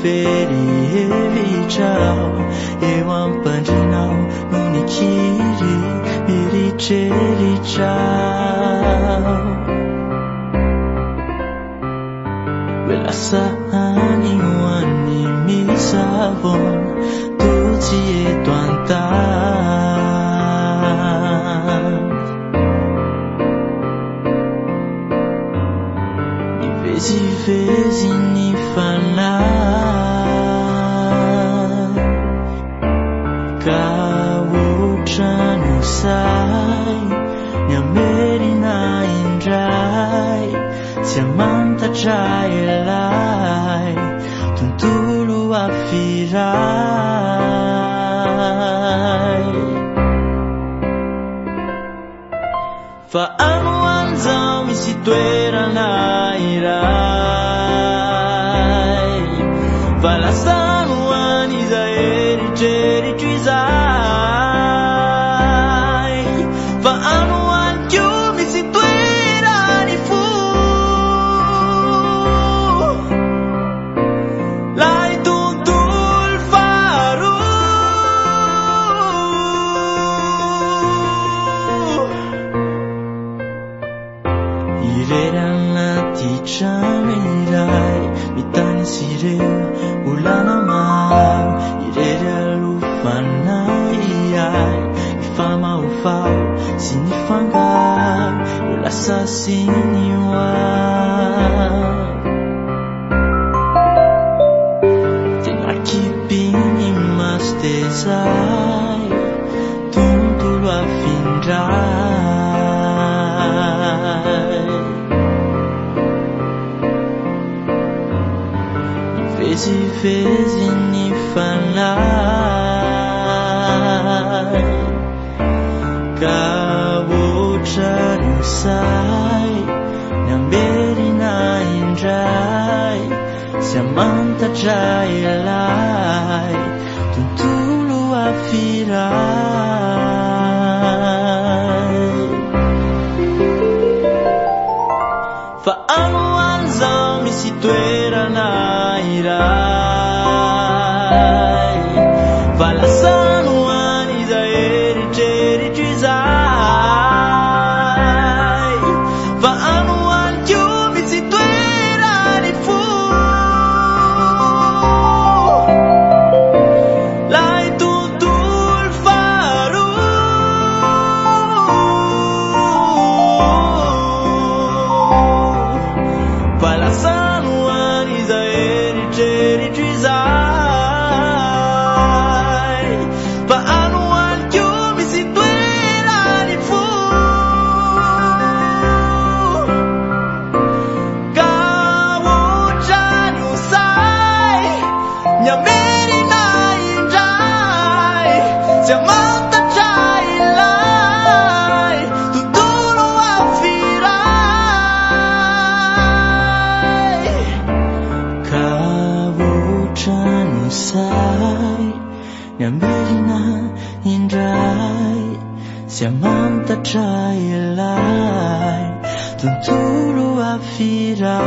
feri ciao e wan panjinao nunikiri biricheri ciao wela sani wani misavon tuzi e tuanta vezi ni fala kawuchanu sai nyamerina indrai siamanta chai tuntulu afirai faanu anzao misituera nairai falasanu aniza ericheri chuizai faanu ankiu misituera nifu lai tuntul faru ireran lati chamirai mitani sireu ulana mau irera lufanai ifama ufau sinifangau ulasa siniwa tenakipini mastezai tuntulu afindrai vezi ni falai kawuchanu sai nyamberina indrai siamanta chai tuntulu afirai faanu anzao misituera nairai falasanu aniza ericheri chuizai faanu ankiu misituera nifu lai tuntul faru falasanu aniza ericheri chuizai faanu ankiu misituera nifu kawuchanu sai nyamerina indrai siamanta chai tuntulu afirai kawuchanu sai nyamerina indrai siamanta chai tuntulu afirai